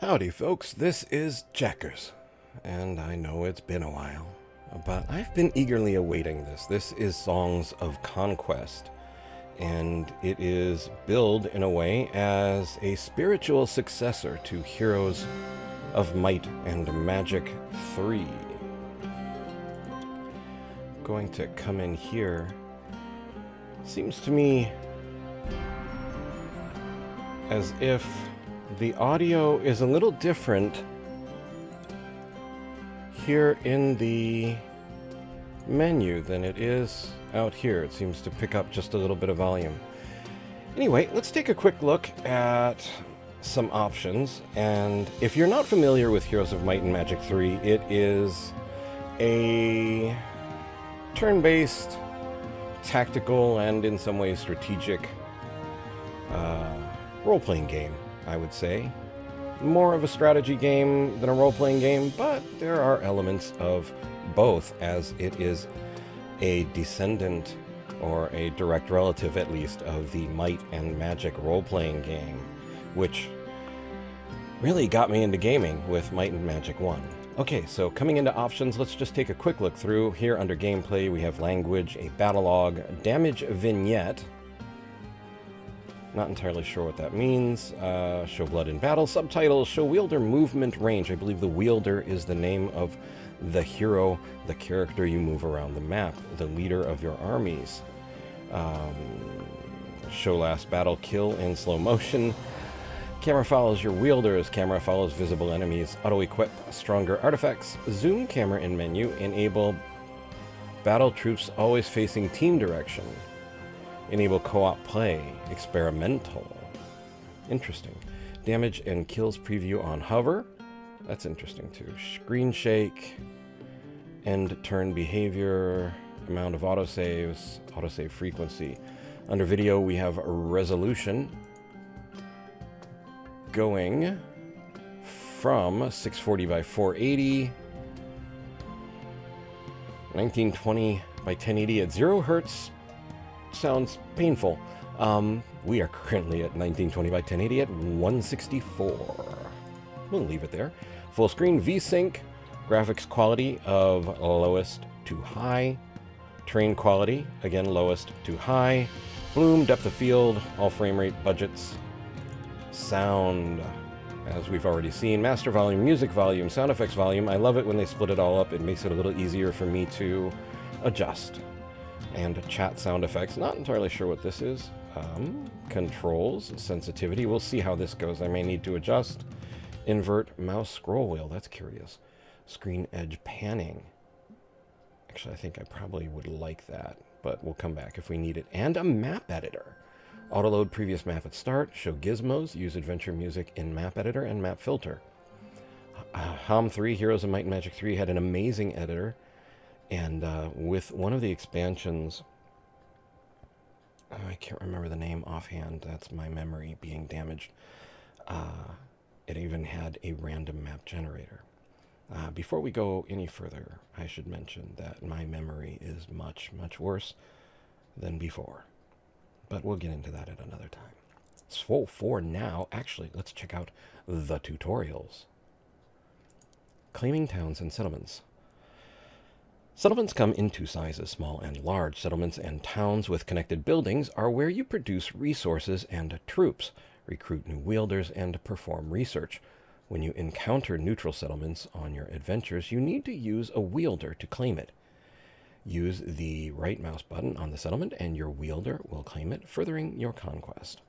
Howdy, folks. This is Jackers, and I know it's been a while, but I've been eagerly awaiting this. This is Songs of Conquest, and it is billed in a way as a spiritual successor to Heroes of Might and Magic 3. Going to come in here. Seems to me as if the audio is a little different here in the menu than it is out here. It seems to pick up just a little bit of volume. Anyway, let's take a quick look at some options. And if you're not familiar with Heroes of Might and Magic 3, it is a turn-based, tactical, and in some ways strategic role-playing game, I would say. More of a strategy game than a role-playing game, but there are elements of both, as it is a descendant, or a direct relative at least, of the Might and Magic role-playing game, which really got me into gaming with Might and Magic 1. Okay, so coming into options, let's just take a quick look through. Here under gameplay, we have language, a battle log, damage vignette. Not entirely sure what that means. Show blood in battle. Subtitles, show wielder movement range. I believe the wielder is the name of the hero, the character you move around the map, the leader of your armies. Show last battle kill in slow motion. Camera follows your wielder as camera follows visible enemies. Auto-equip stronger artifacts. Zoom camera in menu. Enable battle troops always facing team direction. Enable co-op play. Experimental. Interesting. Damage and kills preview on hover. That's interesting too. Screen shake. End turn behavior. Amount of autosaves. Autosave frequency. Under video we have resolution. Going from 640 by 480. 1920 by 1080 at 0 hertz. Sounds painful. We are currently at 1920 by 1080 at 164. We'll leave it there. Full screen VSync. Graphics quality of lowest to high. Terrain quality, again, lowest to high. Bloom, depth of field, all frame rate budgets. Sound, as we've already seen. Master volume, music volume, sound effects volume. I love it when they split it all up. It makes it a little easier for me to adjust. And chat sound effects. Not entirely sure what this is. Controls, sensitivity. We'll see how this goes. I may need to adjust. Invert mouse scroll wheel. That's curious. Screen edge panning. Actually, I think I probably would like that, but we'll come back if we need it. And a map editor. Autoload previous map at start. Show gizmos. Use adventure music in map editor and map filter. HOM 3, Heroes of Might and Magic 3, had an amazing editor. And with one of the expansions, I can't remember the name offhand, that's my memory being damaged, it even had a random map generator. Before we go any further, I should mention that my memory is much, much worse than before. But we'll get into that at another time. So for now, actually, let's check out the tutorials. Claiming towns and settlements. Settlements come in two sizes, small and large. Settlements and towns with connected buildings are where you produce resources and troops, recruit new wielders, and perform research. When you encounter neutral settlements on your adventures, you need to use a wielder to claim it. Use the right mouse button on the settlement and your wielder will claim it, furthering your conquest.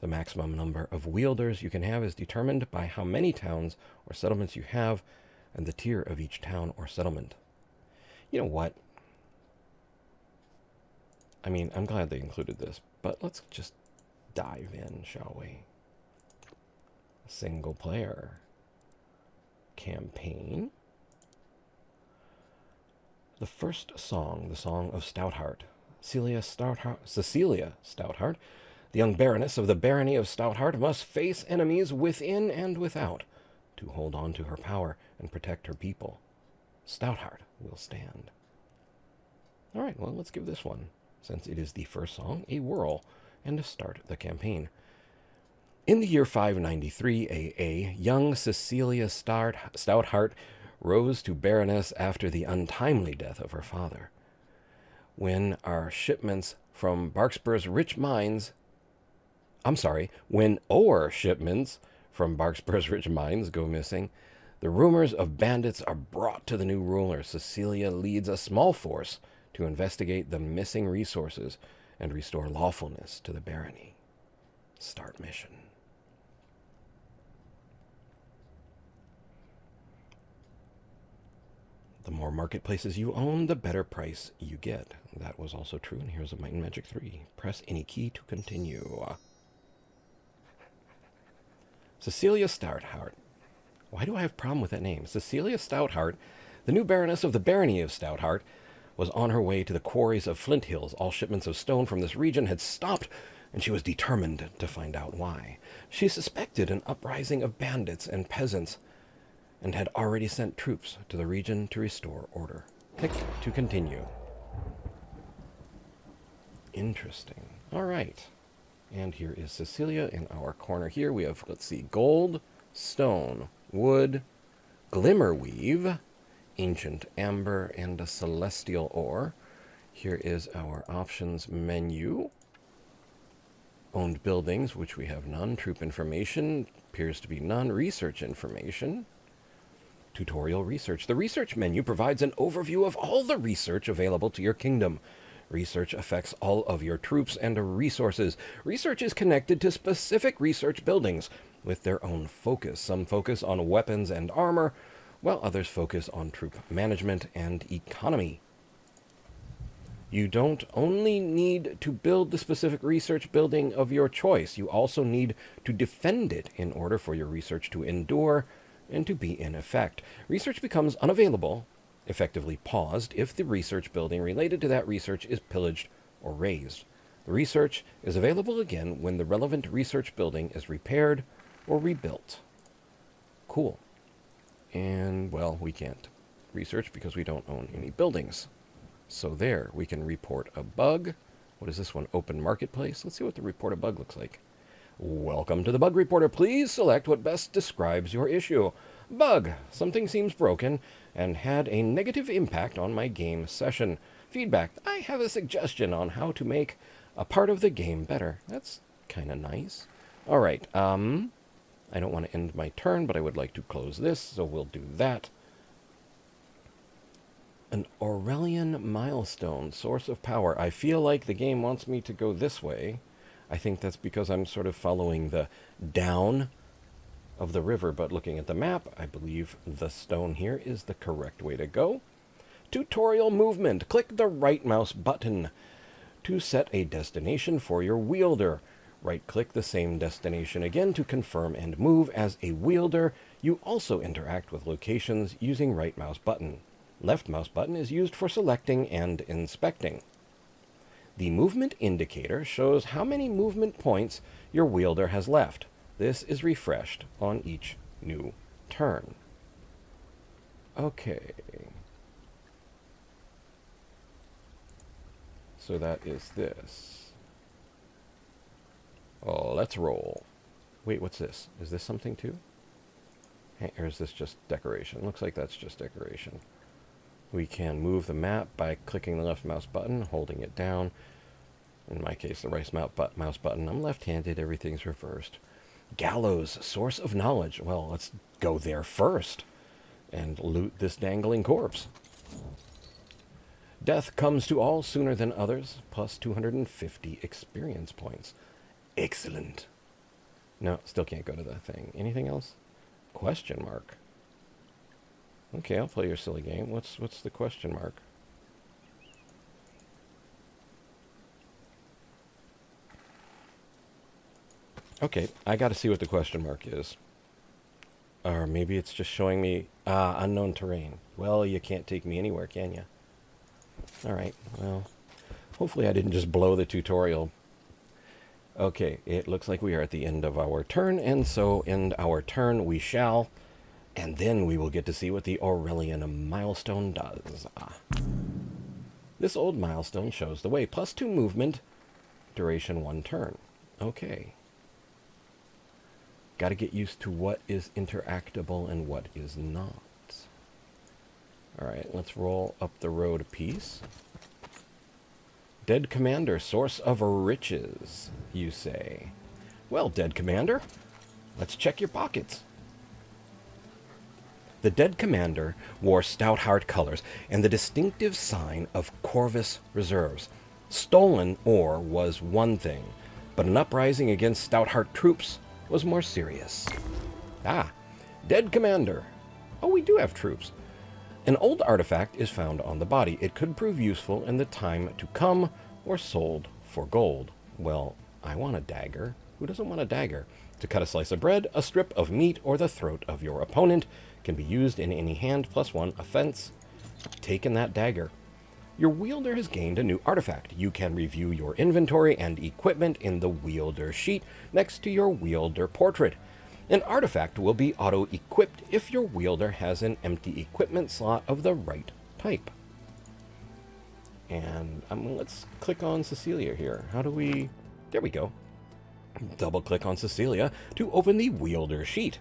The maximum number of wielders you can have is determined by how many towns or settlements you have and the tier of each town or settlement. You know what? I mean, I'm glad they included this, but let's just dive in, shall we? Single player. Campaign. The first song, the Song of Stoutheart. Cecilia Stoutheart, the young baroness of the barony of Stoutheart, must face enemies within and without to hold on to her power and protect her people. Stoutheart will stand. All right, well, let's give this one, since it is the first song, a whirl and to start the campaign. In the year 593 AA, young Cecilia Stoutheart rose to Baroness after the untimely death of her father. When our shipments from Barksborough's rich mines, when ore shipments from Barksborough's rich mines go missing, the rumors of bandits are brought to the new ruler. Cecilia leads a small force to investigate the missing resources and restore lawfulness to the barony. Start mission. The more marketplaces you own, the better price you get. That was also true in Heroes of Might and Magic 3. Press any key to continue. Cecilia Stoutheart. Why do I have a problem with that name? Cecilia Stoutheart, the new Baroness of the Barony of Stoutheart, was on her way to the quarries of Flint Hills. All shipments of stone from this region had stopped, and she was determined to find out why. She suspected an uprising of bandits and peasants, and had already sent troops to the region to restore order. Click to continue. Interesting. All right. And here is Cecilia in our corner here. We have, let's see, gold, stone, wood, glimmer weave, ancient amber, and a celestial ore. Here is our options menu. Owned buildings, which we have none. Troop information appears to be none. Research information. Tutorial research. The research menu provides an overview of all the research available to your kingdom. Research affects all of your troops and resources. Research is connected to specific research buildings with their own focus. Some focus on weapons and armor, while others focus on troop management and economy. You don't only need to build the specific research building of your choice, you also need to defend it in order for your research to endure and to be in effect. Research becomes unavailable, effectively paused, if the research building related to that research is pillaged or razed. The research is available again when the relevant research building is repaired or rebuilt. Cool. And, well, we can't research because we don't own any buildings. So there, we can report a bug. What is this one? Open marketplace. Let's see what the report a bug looks like. Welcome to the Bug Reporter. Please select what best describes your issue. Bug. Something seems broken and had a negative impact on my game session. Feedback. I have a suggestion on how to make a part of the game better. That's kind of nice. All right. I don't want to end my turn, but I would like to close this, so we'll do that. An Aurelian milestone. Source of power. I feel like the game wants me to go this way. I think that's because I'm sort of following the down of the river, but looking at the map, I believe the stone here is the correct way to go. Tutorial movement. Click the right mouse button to set a destination for your wielder. Right-click the same destination again to confirm and move. As a wielder, you also interact with locations using right mouse button. Left mouse button is used for selecting and inspecting. The movement indicator shows how many movement points your wielder has left. This is refreshed on each new turn. Okay. So that is this. Oh, let's roll. Wait, what's this? Is this something too? Or is this just decoration? Looks like that's just decoration. We can move the map by clicking the left mouse button, holding it down. In my case, the right mouse button. I'm left-handed. Everything's reversed. Gallows, source of knowledge. Well, let's go there first and loot this dangling corpse. Death comes to all sooner than others, plus 250 experience points. Excellent. No, still can't go to the thing. Anything else? Question mark. Okay, I'll play your silly game. What's the question mark? Okay, I got to see what the question mark is. Or maybe it's just showing me unknown terrain. Well, you can't take me anywhere, can you? All right, well, hopefully I didn't just blow the tutorial. Okay, it looks like we are at the end of our turn, and so end our turn we shall. And then we will get to see what the Aurelian milestone does. This old milestone shows the way. +2 movement, duration 1 turn. Okay. Got to get used to what is interactable and what is not. All right, let's roll up the road a piece. Dead Commander, source of riches, you say. Well, Dead Commander, let's check your pockets. The Dead Commander wore Stoutheart colors and the distinctive sign of Corvus Reserves. Stolen ore was one thing, but an uprising against Stoutheart troops was more serious. Ah, Dead Commander. Oh, we do have troops. An old artifact is found on the body. It could prove useful in the time to come or sold for gold. Well, I want a dagger. Who doesn't want a dagger? To cut a slice of bread, a strip of meat, or the throat of your opponent can be used in any hand +1 offense. Taken that dagger. Your wielder has gained a new artifact. You can review your inventory and equipment in the wielder sheet next to your wielder portrait. An artifact will be auto-equipped if your wielder has an empty equipment slot of the right type. And let's click on Cecilia here. How do we... There we go. Double-click on Cecilia to open the wielder sheet.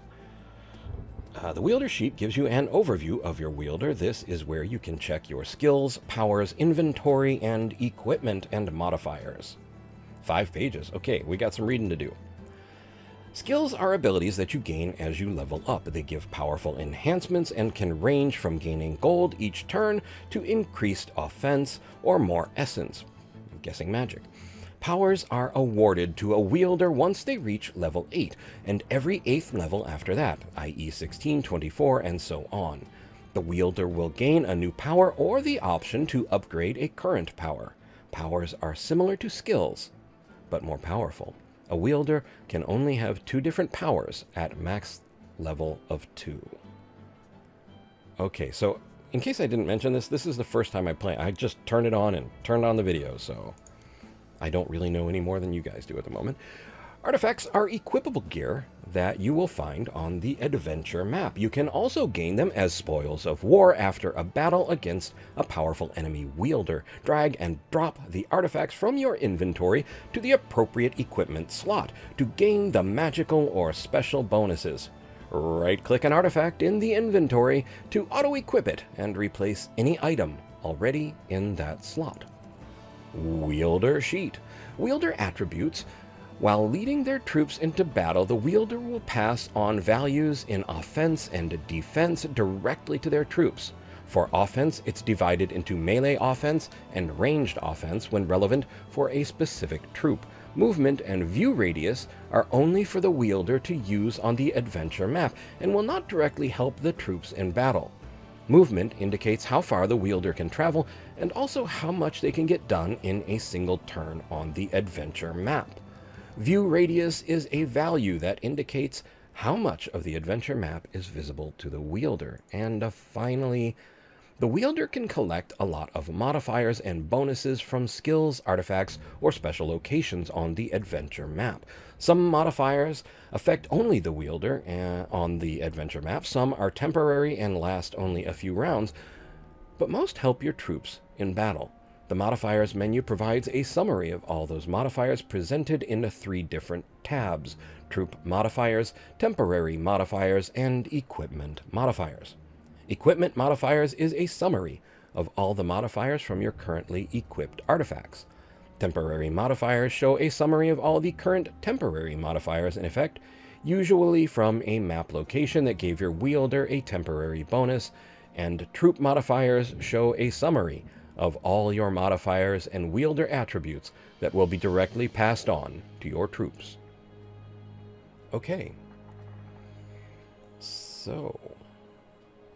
The wielder sheet gives you an overview of your wielder. This is where you can check your skills, powers, inventory, and equipment and modifiers. 5 pages. Okay, we got some reading to do. Skills are abilities that you gain as you level up. They give powerful enhancements and can range from gaining gold each turn to increased offense or more essence. I'm guessing magic. Powers are awarded to a wielder once they reach level 8, and every 8th level after that, i.e. 16, 24, and so on. The wielder will gain a new power or the option to upgrade a current power. Powers are similar to skills, but more powerful. A wielder can only have 2 different powers at max level of 2. Okay, so in case I didn't mention this, this is the first time I play. I just turned it on and turned on the video, so I don't really know any more than you guys do at the moment. Artifacts are equipable gear that you will find on the adventure map. You can also gain them as spoils of war after a battle against a powerful enemy wielder. Drag and drop the artifacts from your inventory to the appropriate equipment slot to gain the magical or special bonuses. Right-click an artifact in the inventory to auto-equip it and replace any item already in that slot. Wielder sheet. Wielder attributes. While leading their troops into battle, the wielder will pass on values in offense and defense directly to their troops. For offense, it's divided into melee offense and ranged offense when relevant for a specific troop. Movement and view radius are only for the wielder to use on the adventure map and will not directly help the troops in battle. Movement indicates how far the wielder can travel and also how much they can get done in a single turn on the adventure map. View radius is a value that indicates how much of the adventure map is visible to the wielder. And finally, the wielder can collect a lot of modifiers and bonuses from skills, artifacts, or special locations on the adventure map. Some modifiers affect only the wielder on the adventure map. Some are temporary and last only a few rounds, but most help your troops in battle. The modifiers menu provides a summary of all those modifiers presented in 3 different tabs: troop modifiers, temporary modifiers, and equipment modifiers. Equipment modifiers is a summary of all the modifiers from your currently equipped artifacts. Temporary modifiers show a summary of all the current temporary modifiers in effect, usually from a map location that gave your wielder a temporary bonus, and troop modifiers show a summary of all your modifiers and wielder attributes that will be directly passed on to your troops. Okay. So,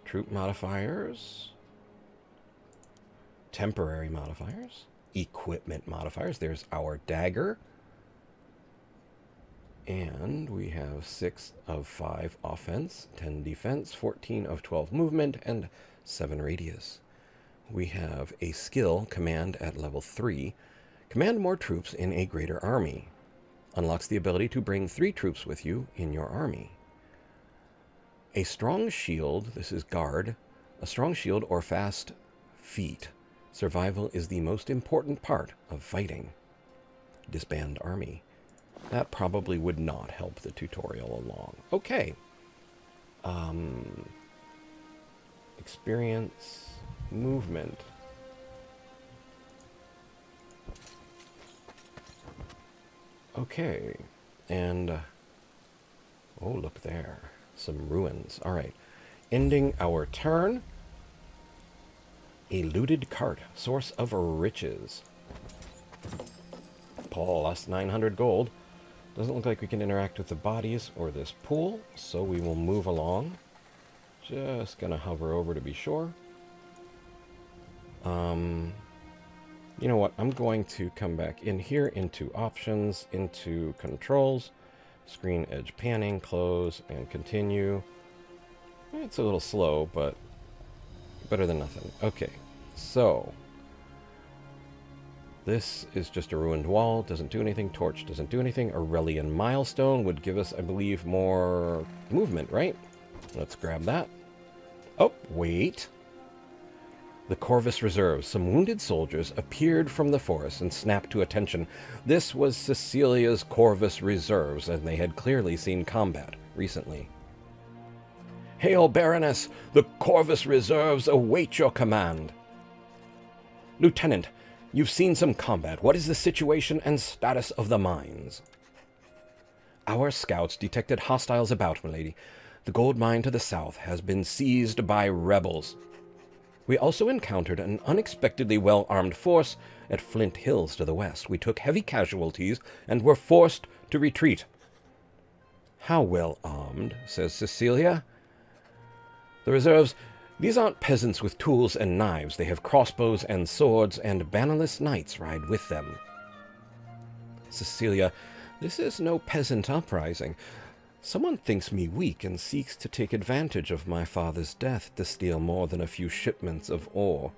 troop modifiers, temporary modifiers, equipment modifiers. There's our dagger. And we have 6 of 5 offense, 10 defense, 14 of 12 movement, and 7 radius. We have a skill, command at level 3. Command more troops in a greater army. Unlocks the ability to bring 3 troops with you in your army. A strong shield, this is guard. A strong shield or fast feet. Survival is the most important part of fighting. Disband army. That probably would not help the tutorial along. Okay. Experience, movement. Okay. And, oh, look there. Some ruins. All right. Ending our turn. A looted cart. Source of riches. Plus 900 gold. Doesn't look like we can interact with the bodies or this pool, so we will move along. Just gonna hover over to be sure. You know what? I'm going to come back in here into options, into controls, screen edge panning, close, and continue. It's a little slow, but better than nothing. Okay, so this is just a ruined wall, doesn't do anything. Torch doesn't do anything. Aurelian milestone would give us, I believe, more movement, right? Let's grab that. Oh, wait. The Corvus Reserves. Some wounded soldiers appeared from the forest and snapped to attention. This was Cecilia's Corvus Reserves, and they had clearly seen combat recently. Hail, Baroness! The Corvus Reserves await your command. Lieutenant, you've seen some combat. What is the situation and status of the mines? Our scouts detected hostiles about, milady. The gold mine to the south has been seized by rebels. We also encountered an unexpectedly well-armed force at Flint Hills to the west. We took heavy casualties and were forced to retreat. How well armed, says Cecilia. The reserves, these aren't peasants with tools and knives. They have crossbows and swords, and bannerless knights ride with them. Cecilia, this is no peasant uprising. Someone thinks me weak and seeks to take advantage of my father's death to steal more than a few shipments of ore.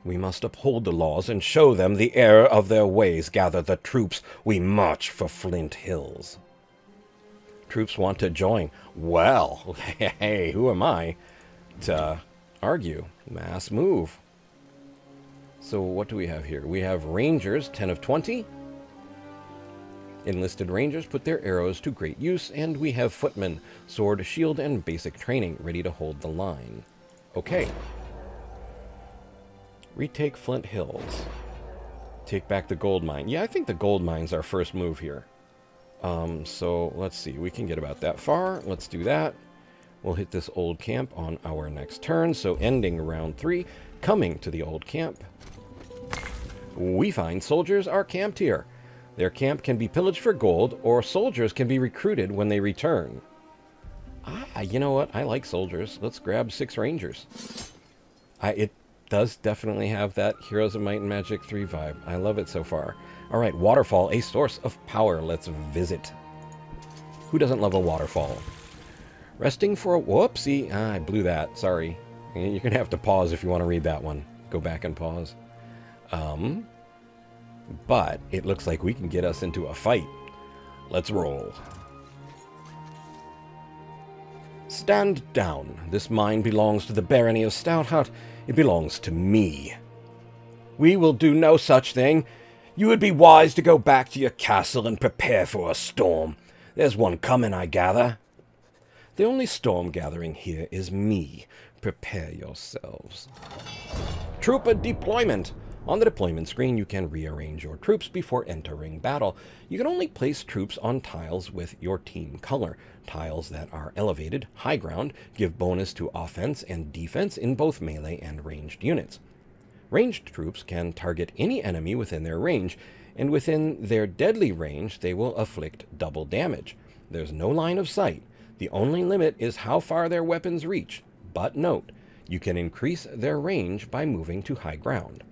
We must uphold the laws and show them the error of their ways. Gather the troops. We march for Flint Hills. Troops want to join. Well, hey, who am I to argue? Mass move. So what do we have here? We have Rangers, 10 of 20. Enlisted Rangers put their arrows to great use, and we have Footmen, sword, shield, and basic training, ready to hold the line. Okay. Retake Flint Hills. Take back the gold mine. Yeah, I think the gold mine's our first move here. So let's see. We can get about that far. Let's do that. We'll hit this old camp on our next turn. So ending round 3, coming to the old camp. We find soldiers are camped here. Their camp can be pillaged for gold, or soldiers can be recruited when they return. Ah, you know what? I like soldiers. Let's grab 6 Rangers. It does definitely have that Heroes of Might and Magic 3 vibe. I love it so far. All right, waterfall, a source of power. Let's visit. Who doesn't love a waterfall? Resting for a... Whoopsie. Ah, I blew that. Sorry. You're going to have to pause if you want to read that one. Go back and pause. But it looks like we can get us into a fight. Let's roll. Stand down. This mine belongs to the barony of Stoutheart. It belongs to me. We will do no such thing. You would be wise to go back to your castle and prepare for a storm. There's one coming, I gather. The only storm gathering here is me. Prepare yourselves. Trooper deployment. On the deployment screen, you can rearrange your troops before entering battle. You can only place troops on tiles with your team color. Tiles that are elevated, high ground, give bonus to offense and defense in both melee and ranged units. Ranged troops can target any enemy within their range, and within their deadly range, they will afflict double damage. There's no line of sight. The only limit is how far their weapons reach. But note, you can increase their range by moving to high ground.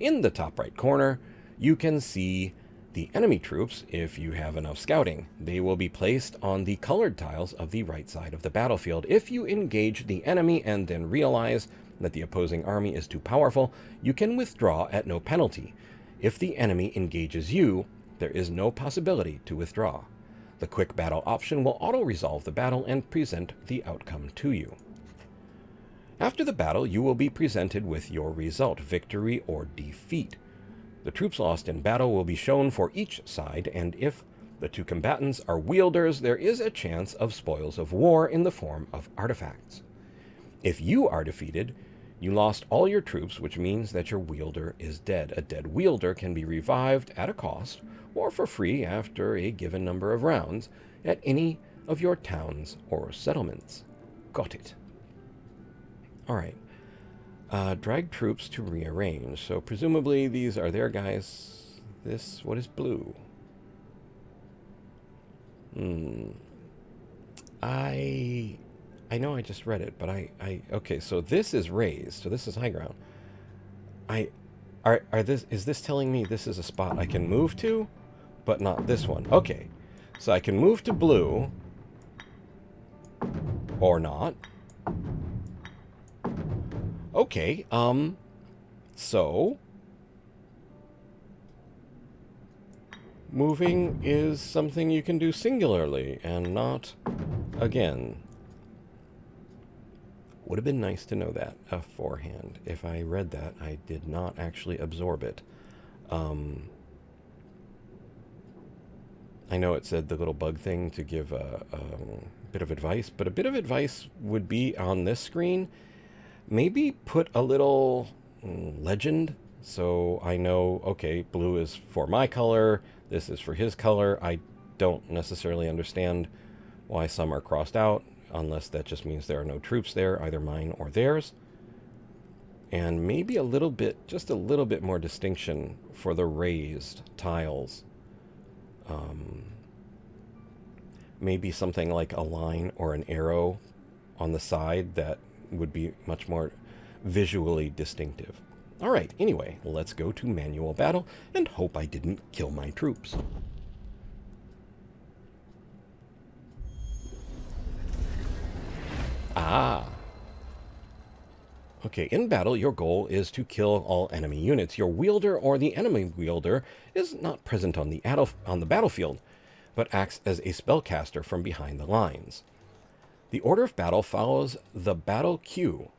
In the top right corner, you can see the enemy troops if you have enough scouting. They will be placed on the colored tiles of the right side of the battlefield. If you engage the enemy and then realize that the opposing army is too powerful, you can withdraw at no penalty. If the enemy engages you, there is no possibility to withdraw. The quick battle option will auto-resolve the battle and present the outcome to you. After the battle, you will be presented with your result, victory or defeat. The troops lost in battle will be shown for each side, and if the two combatants are wielders, there is a chance of spoils of war in the form of artifacts. If you are defeated, you lost all your troops, which means that your wielder is dead. A dead wielder can be revived at a cost or for free after a given number of rounds at any of your towns or settlements. Got it. All right. Drag troops to rearrange. So presumably these are their guys. This, what is blue? I know I just read it, but okay, so this is raised, so this is high ground. Is this telling me this is a spot I can move to, but not this one? Okay, so I can move to blue, or not. Okay, so moving is something you can do singularly and not again. Would have been nice to know that beforehand. If I read that, I did not actually absorb it. I know it said the little bug thing to give a bit of advice, but a bit of advice would be on this screen. Maybe put a little legend so I know, okay, blue is for my color, this is for his color. I don't necessarily understand why some are crossed out, unless that just means there are no troops there, either mine or theirs. And maybe a little bit, just a little bit more distinction for the raised tiles. Maybe something like a line or an arrow on the side that would be much more visually distinctive. All right, anyway, let's go to manual battle and hope I didn't kill my troops. Okay, in battle, your goal is to kill all enemy units. Your wielder or the enemy wielder is not present on the battlefield, but acts as a spellcaster from behind the lines. The order of battle follows the battle queue,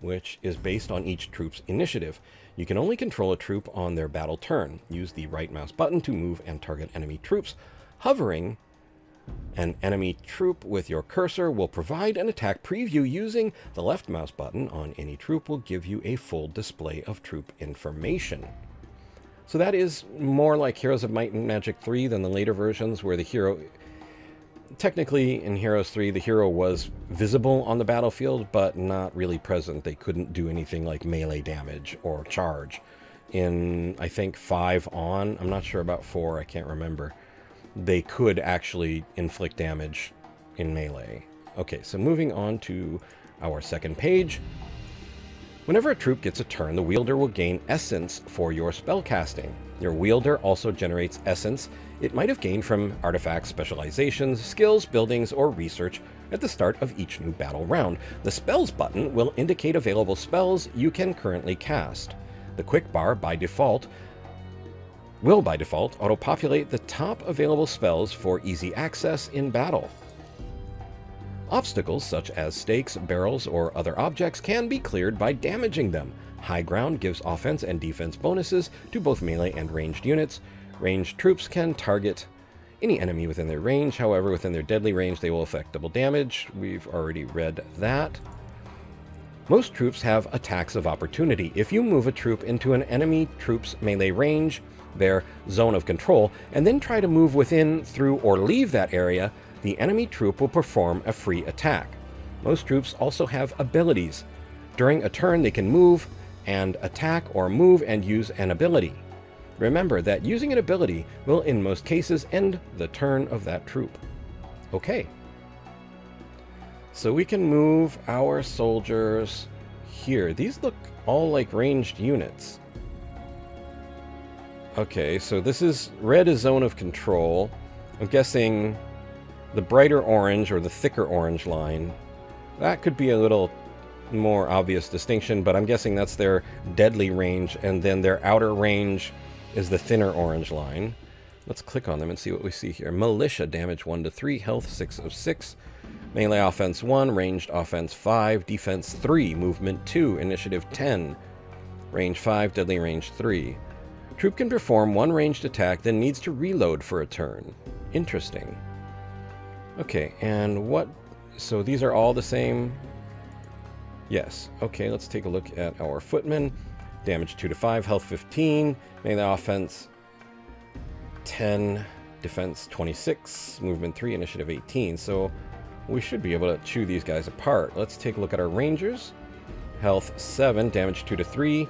which is based on each troop's initiative. You can only control a troop on their battle turn. Use the right mouse button to move and target enemy troops. Hovering an enemy troop with your cursor will provide an attack preview. Using the left mouse button on any troop will give you a full display of troop information. So that is more like Heroes of Might and Magic 3 than the later versions where the hero... Technically, in Heroes 3, the hero was visible on the battlefield, but not really present. They couldn't do anything like melee damage or charge. In, I think, 5 on, I'm not sure about 4, I can't remember, they could actually inflict damage in melee. Okay, so moving on to our second page. Whenever a troop gets a turn, the wielder will gain essence for your spellcasting. Your wielder also generates essence it might have gained from artifacts, specializations, skills, buildings, or research at the start of each new battle round. The Spells button will indicate available spells you can currently cast. The quick bar will by default auto-populate the top available spells for easy access in battle. Obstacles such as stakes, barrels, or other objects can be cleared by damaging them. High ground gives offense and defense bonuses to both melee and ranged units. Ranged troops can target any enemy within their range. However, within their deadly range, they will affect double damage. We've already read that. Most troops have attacks of opportunity. If you move a troop into an enemy troop's melee range, their zone of control, and then try to move within, through, or leave that area, the enemy troop will perform a free attack. Most troops also have abilities. During a turn, they can move and attack or move and use an ability. Remember that using an ability will, in most cases, end the turn of that troop. Okay. So we can move our soldiers here. These look all like ranged units. Okay, so this is... red is zone of control. I'm guessing the brighter orange or the thicker orange line, that could be a little more obvious distinction, but I'm guessing that's their deadly range, and then their outer range is the thinner orange line. Let's click on them and see what we see here. Militia, damage 1 to 3, health 6 of 6, melee offense 1, ranged offense 5, defense 3, movement 2, initiative 10, range 5, deadly range 3. Troop can perform one ranged attack, then needs to reload for a turn. Interesting. Okay, and what... So these are all the same? Yes. Okay, let's take a look at our footmen. Damage 2 to 5, health 15, melee offense 10, defense 26, movement 3, initiative 18. So we should be able to chew these guys apart. Let's take a look at our rangers. Health 7, damage 2 to 3,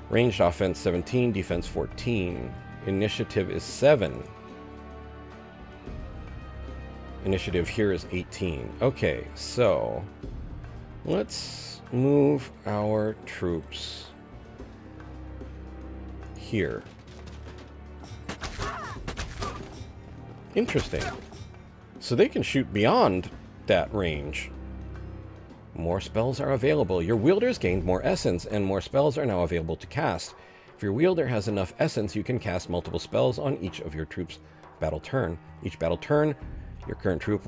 ranged offense 17, defense 14. Initiative is 7. Initiative here is 18. Okay, so let's move our troops here. Interesting. So they can shoot beyond that range. More spells are available. Your wielders gained more essence, and more spells are now available to cast. If your wielder has enough essence, you can cast multiple spells on each of your troops' battle turn. Each battle turn, your current troop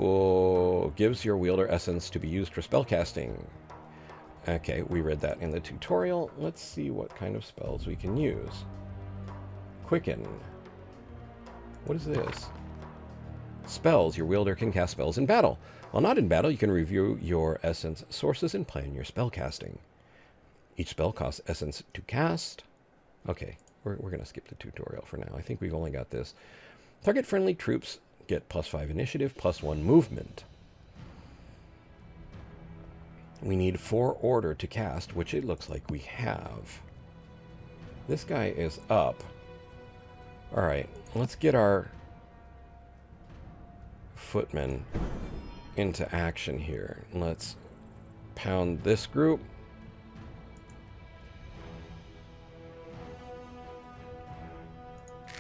gives your wielder essence to be used for spellcasting. Okay, we read that in the tutorial. Let's see what kind of spells we can use. Quicken. What is this? Spells. Your wielder can cast spells in battle. While not in battle, you can review your essence sources and plan your spell casting. Each spell costs essence to cast. Okay, we're going to skip the tutorial for now. I think we've only got this. Target friendly troops get +5 initiative, +1 movement. We need 4 order to cast, which it looks like we have. This guy is up. Alright, let's get our footmen into action here. Let's pound this group.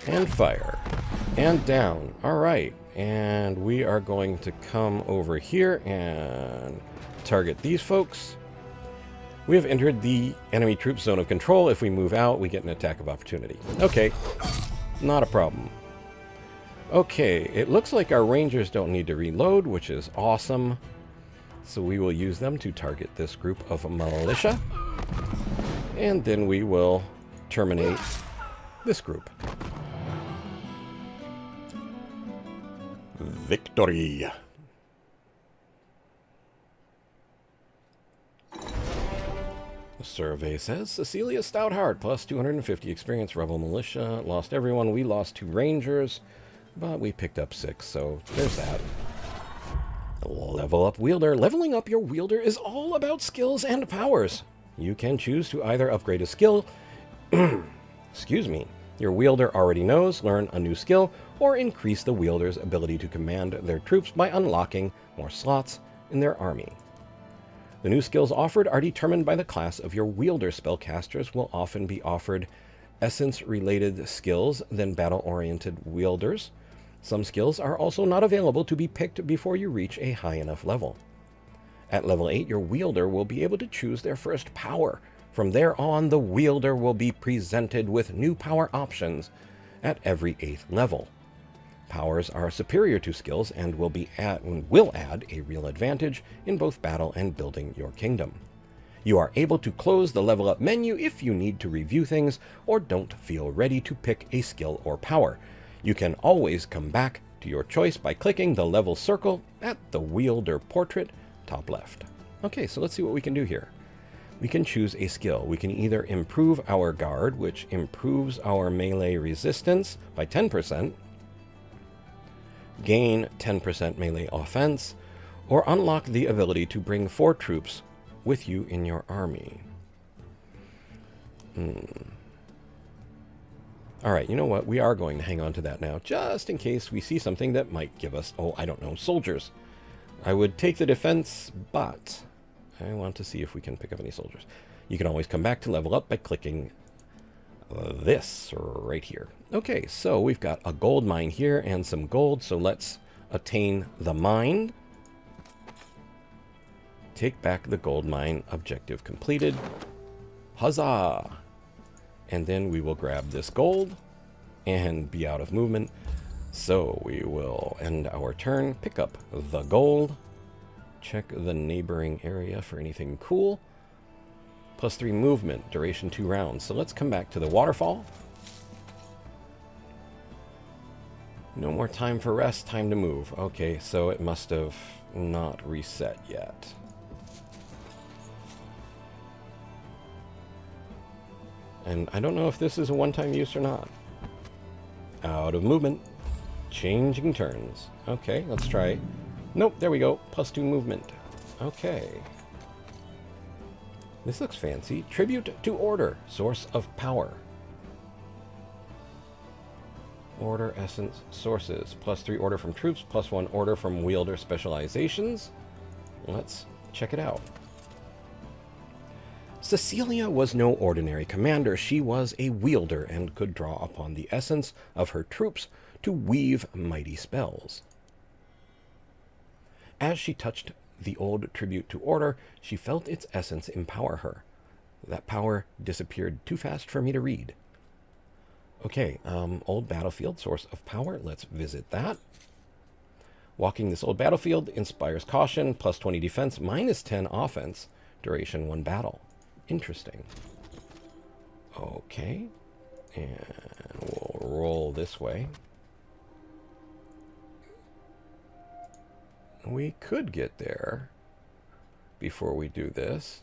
And fire. And down. Alright, and we are going to come over here and target these folks. We have entered the enemy troop zone of control. If we move out, we get an attack of opportunity. Okay, not a problem. Okay, it looks like our rangers don't need to reload, which is awesome. So we will use them to target this group of militia. And then we will terminate this group. Victory! The survey says, Cecilia Stoutheart, plus 250 experience, rebel militia. Lost everyone. We lost 2 rangers, but we picked up 6, so there's that. Level up wielder. Leveling up your wielder is all about skills and powers. You can choose to either upgrade a skill, excuse me, your wielder already knows, learn a new skill, or increase the wielder's ability to command their troops by unlocking more slots in their army. The new skills offered are determined by the class of your wielder. Spellcasters will often be offered essence-related skills than battle-oriented wielders. Some skills are also not available to be picked before you reach a high enough level. At level 8, your wielder will be able to choose their first power. From there on, the wielder will be presented with new power options at every 8th level. Powers are superior to skills and will add a real advantage in both battle and building your kingdom. You are able to close the level up menu if you need to review things or don't feel ready to pick a skill or power. You can always come back to your choice by clicking the level circle at the wielder portrait, top left. Okay, so let's see what we can do here. We can choose a skill. We can either improve our guard, which improves our melee resistance by 10%, gain 10% melee offense, or unlock the ability to bring 4 troops with you in your army. Alright, you know what? We are going to hang on to that now, just in case we see something that might give us, oh, I don't know, soldiers. I would take the defense, but I want to see if we can pick up any soldiers. You can always come back to level up by clicking this right here. Okay, so we've got a gold mine here and some gold, so let's attain the mine. Take back the gold mine. Objective completed. Huzzah! And then we will grab this gold and be out of movement. So we will end our turn, pick up the gold, check the neighboring area for anything cool. +3 movement, duration 2 rounds. So let's come back to the waterfall. No more time for rest, time to move. Okay, so it must have not reset yet. And I don't know if this is a one-time use or not. Out of movement. Changing turns. Okay, let's try. Nope, there we go. +2 movement. Okay. This looks fancy. Tribute to order. Source of power. Order, essence, sources. +3 order from troops, +1 order from wielder specializations. Let's check it out. Cecilia was no ordinary commander. She was a wielder and could draw upon the essence of her troops to weave mighty spells. As she touched the old tribute to order, she felt its essence empower her. That power disappeared too fast for me to read. Okay, old battlefield, source of power. Let's visit that. Walking this old battlefield inspires caution, +20 defense, -10 offense, duration 1 battle. Interesting. Okay, and we'll roll this way. We could get there before we do this.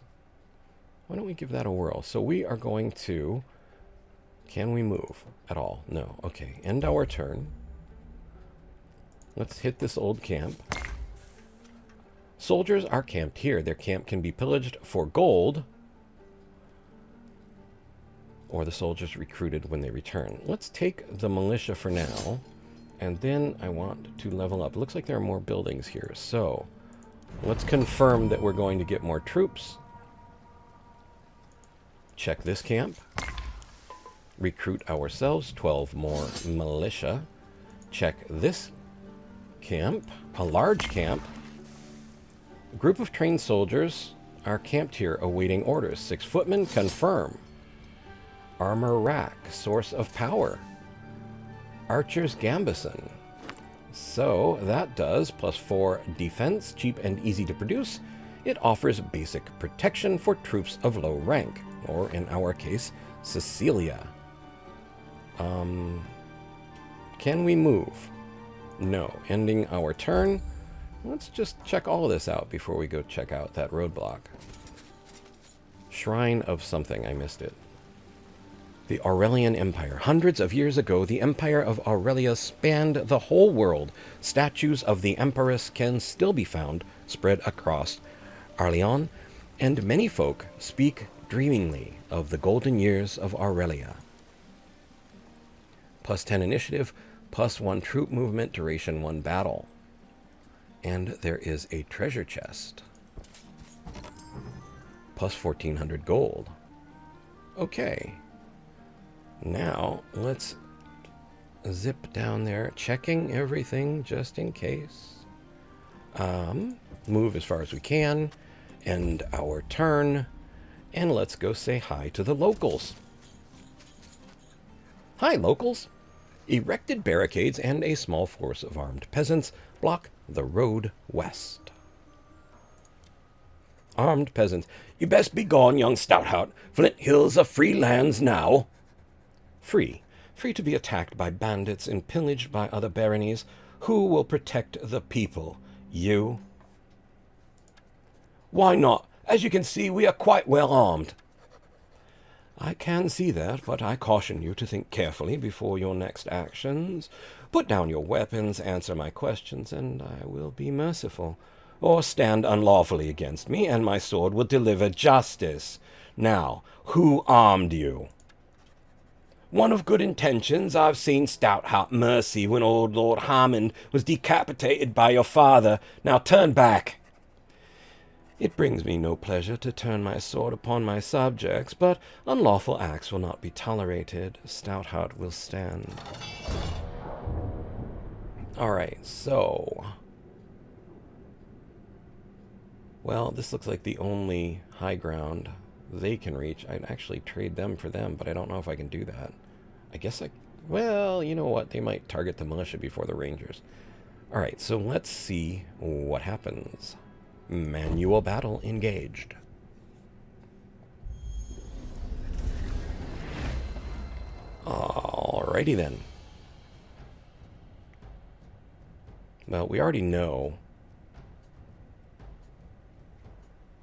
Why don't we give that a whirl? So we are going to... Can we move at all? No. Okay, end our turn. Let's hit this old camp. Soldiers are camped here. Their camp can be pillaged for gold, or the soldiers recruited when they return. Let's take the militia for now, and then I want to level up. It looks like there are more buildings here, so let's confirm that we're going to get more troops. Check this camp. Recruit ourselves, 12 more militia. Check this camp, a large camp. A group of trained soldiers are camped here awaiting orders. 6 footmen, confirm. Armor rack, source of power. Archer's gambeson. So that does +4 defense, cheap and easy to produce. It offers basic protection for troops of low rank, or in our case, Cecilia. Can we move? No. Ending our turn. Let's just check all of this out before we go check out that roadblock. Shrine of something. I missed it. The Aurelian Empire. Hundreds of years ago, the Empire of Aurelia spanned the whole world. Statues of the Empress can still be found spread across Arleon, and many folk speak dreamingly of the golden years of Aurelia. +10 initiative, +1 troop movement, duration 1 battle. And there is a treasure chest. +1400 gold. Okay. Now, let's zip down there, checking everything just in case. Move as far as we can. End our turn. And let's go say hi to the locals. Hi, locals. Erected barricades and a small force of armed peasants block the road west. Armed peasants. You best be gone, young stoutheart. Flint Hills are free lands now. Free. Free to be attacked by bandits and pillaged by other baronies. Who will protect the people? You? Why not? As you can see, we are quite well armed. I can see that, but I caution you to think carefully before your next actions. Put down your weapons, answer my questions, and I will be merciful. Or stand unlawfully against me, and my sword will deliver justice. Now, who armed you? One of good intentions. I've seen stout-heart mercy when old Lord Hammond was decapitated by your father. Now turn back. It brings me no pleasure to turn my sword upon my subjects, but unlawful acts will not be tolerated. Stoutheart will stand. Alright, so... Well, this looks like the only high ground they can reach. I'd actually trade them for them, but I don't know if I can do that. I guess I... Well, you know what? They might target the militia before the rangers. Alright, so let's see what happens. Manual battle engaged. Alrighty then. Well, we already know.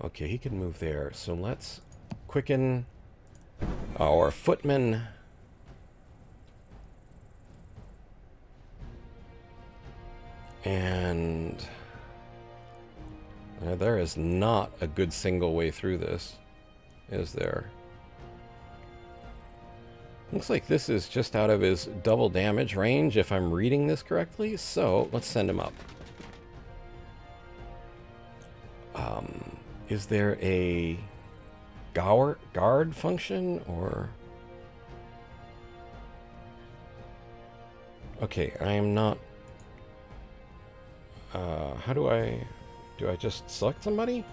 Okay, he can move there. So let's quicken our footmen. And there is not a good single way through this, is there? Looks like this is just out of his double damage range, if I'm reading this correctly. So let's send him up. Is there a guard function, or... Okay, I am not... how do I just select somebody?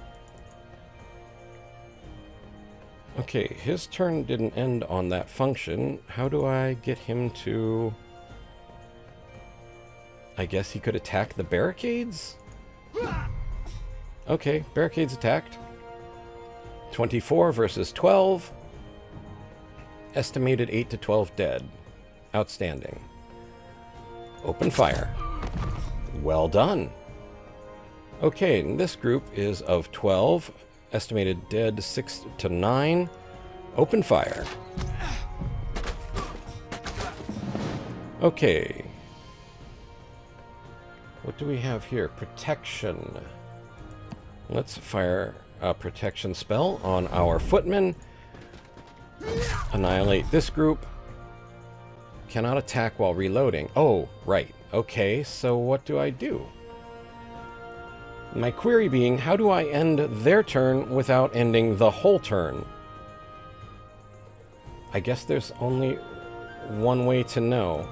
Okay, his turn didn't end on that function. How do I get him to... I guess he could attack the barricades? Okay, barricades attacked. 24 versus 12. Estimated 8 to 12 dead. Outstanding. Open fire. Well done. Okay, and this group is of 12. Estimated dead 6 to 9. Open fire. Okay. What do we have here? Protection. Let's fire a protection spell on our footmen. Annihilate this group. Cannot attack while reloading. Oh, right. Okay, so what do I do? My query being, how do I end their turn without ending the whole turn? I guess there's only one way to know.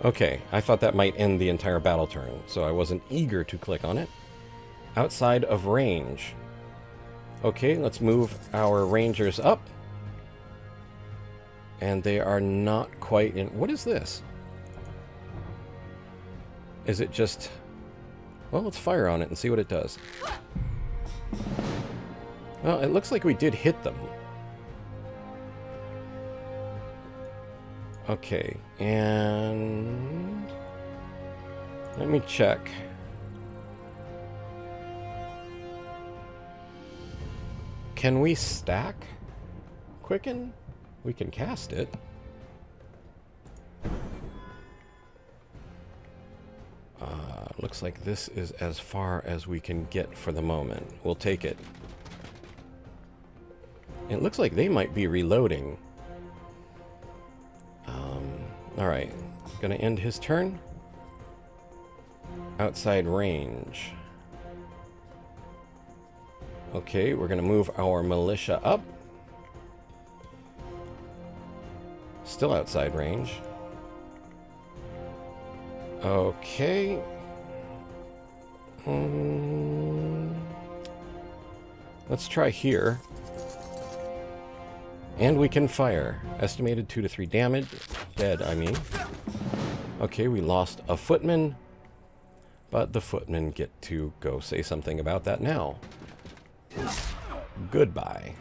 Okay, I thought that might end the entire battle turn, so I wasn't eager to click on it. Outside of range. Okay, let's move our rangers up. And they are not quite in... What is this? Is it just... Well, let's fire on it and see what it does. Well, it looks like we did hit them. Okay, and... Let me check. Can we stack Quicken? We can cast it. Looks like this is as far as we can get for the moment. We'll take it. It looks like they might be reloading. Alright. Gonna end his turn. Outside range. Okay, we're gonna move our militia up. Still outside range. Okay. Let's try here. And we can fire. Estimated 2 to 3 damage. Dead, I mean. Okay, we lost a footman. But the footmen get to go say something about that now. Goodbye.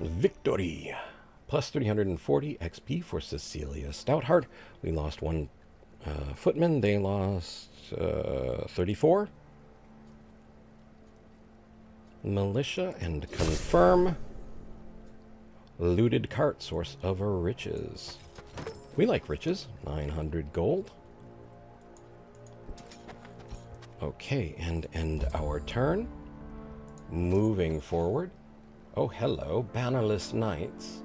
Victory! Plus 340 XP for Cecilia Stoutheart. We lost one footman. They lost 34. Militia and confirm. Looted cart, source of riches. We like riches. 900 gold. Okay, and end our turn. Moving forward. Oh, hello, bannerless knights.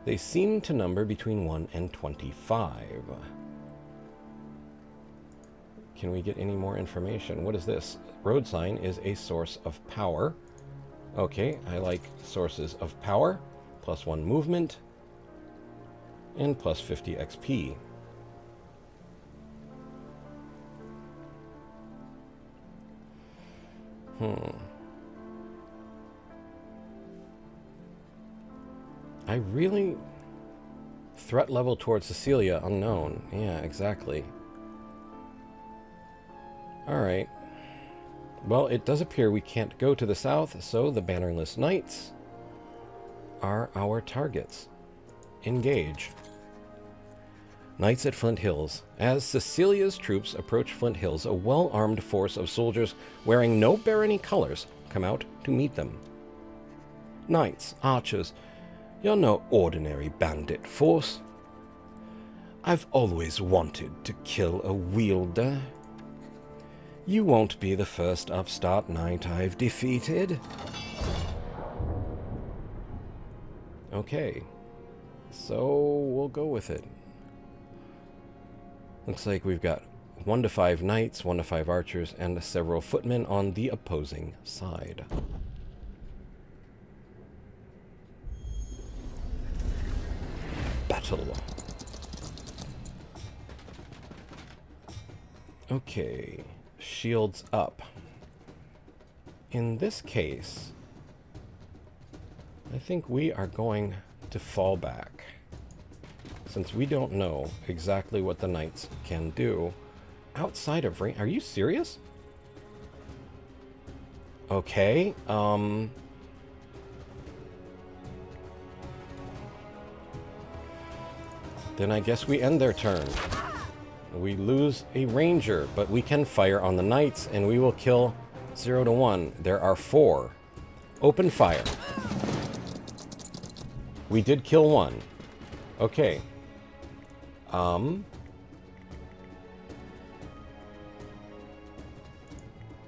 They seem to number between 1 and 25. Can we get any more information? What is this? Road sign is a source of power. Okay, I like sources of power. Plus 1 movement. And plus 50 XP. I really... Threat level towards Cecilia, unknown. Yeah, exactly. Alright. Well, it does appear we can't go to the south, so the bannerless knights are our targets. Engage. Knights at Flint Hills. As Cecilia's troops approach Flint Hills, a well-armed force of soldiers wearing no barony colors come out to meet them. Knights, archers, you're no ordinary bandit force. I've always wanted to kill a wielder. You won't be the first upstart knight I've defeated. Okay, so we'll go with it. Looks like we've got 1 to 5 knights, 1 to 5 archers, and several footmen on the opposing side. Battle. Okay, shields up. In this case, I think we are going to fall back, since we don't know exactly what the knights can do outside of range. Are you serious? Okay, then I guess we end their turn. We lose a ranger, but we can fire on the knights, and we will kill 0 to 1. There are 4. Open fire. We did kill 1. Okay.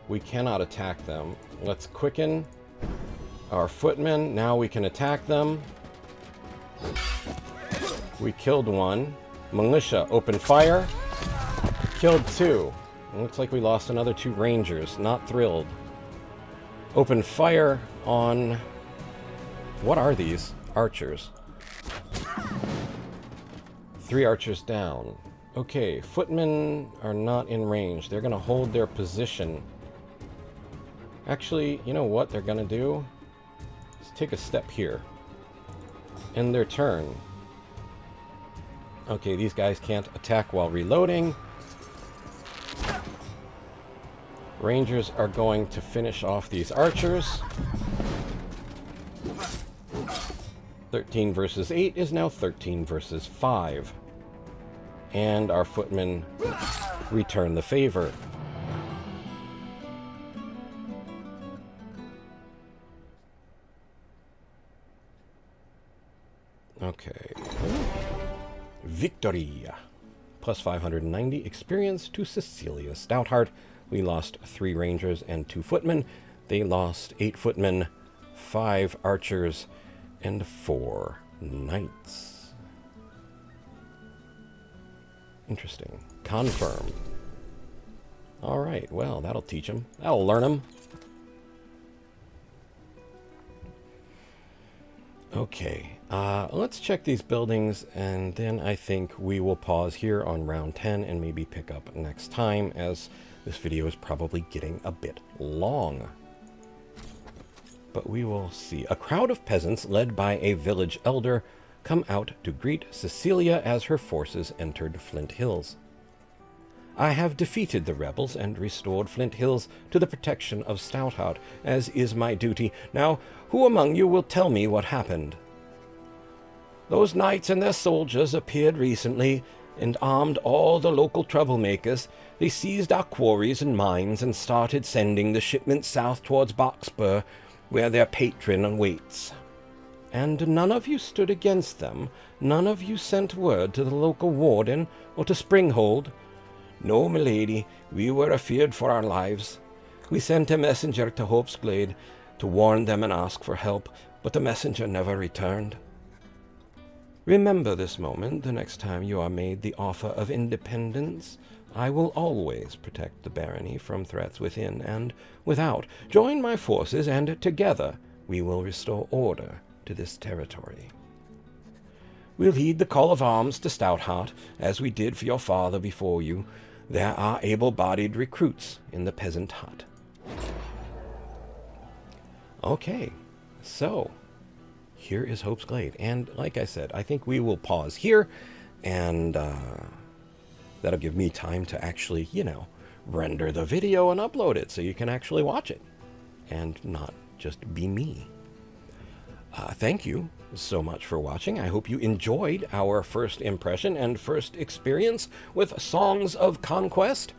We cannot attack them. Let's quicken our footmen. Now we can attack them. We killed 1. Militia, open fire. Killed 2. It looks like we lost another 2 rangers. Not thrilled. Open fire on... What are these? Archers. 3 archers down. Okay, footmen are not in range. They're going to hold their position. Actually, you know what they're going to do? Let's take a step here. End their turn. Okay, these guys can't attack while reloading. Rangers are going to finish off these archers. 13 versus 8 is now 13 versus 5. And our footmen return the favor. Okay. Victory! Plus 590 experience to Cecilia Stoutheart. We lost 3 rangers and 2 footmen. They lost 8 footmen, 5 archers, and 4 knights. Interesting. Confirm. Alright, well, that'll teach them. That'll learn them. Okay, let's check these buildings, and then I think we will pause here on round 10 and maybe pick up next time, as this video is probably getting a bit long. But we will see. A crowd of peasants led by a village elder come out to greet Cecilia as her forces entered Flint Hills. I have defeated the rebels and restored Flint Hills to the protection of Stoutheart, as is my duty. Now, who among you will tell me what happened? Those knights and their soldiers appeared recently and armed all the local troublemakers. They seized our quarries and mines and started sending the shipments south towards Boxburgh, where their patron awaits. And none of you stood against them. None of you sent word to the local warden or to Springhold. No, milady, we were afeard for our lives. We sent a messenger to Hope's Glade to warn them and ask for help, but the messenger never returned. Remember this moment the next time you are made the offer of independence. I will always protect the barony from threats within and without. Join my forces, and together we will restore order to this territory. We'll heed the call of arms to Stoutheart, as we did for your father before you. There are able-bodied recruits in the peasant hut. Okay, so here is Hope's Glade. And like I said, I think we will pause here, and that'll give me time to actually, render the video and upload it so you can actually watch it and not just be me. Thank you so much for watching. I hope you enjoyed our first impression and first experience with Songs of Conquest.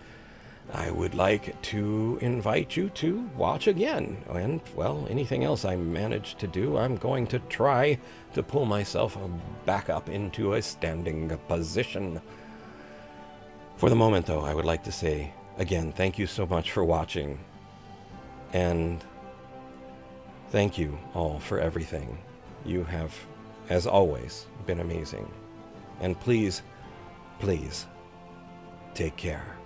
I would like to invite you to watch again, and, well, anything else I manage to do, I'm going to try to pull myself back up into a standing position. For the moment, though, I would like to say, again, thank you so much for watching, and thank you all for everything. You have, as always, been amazing. And please, please, take care.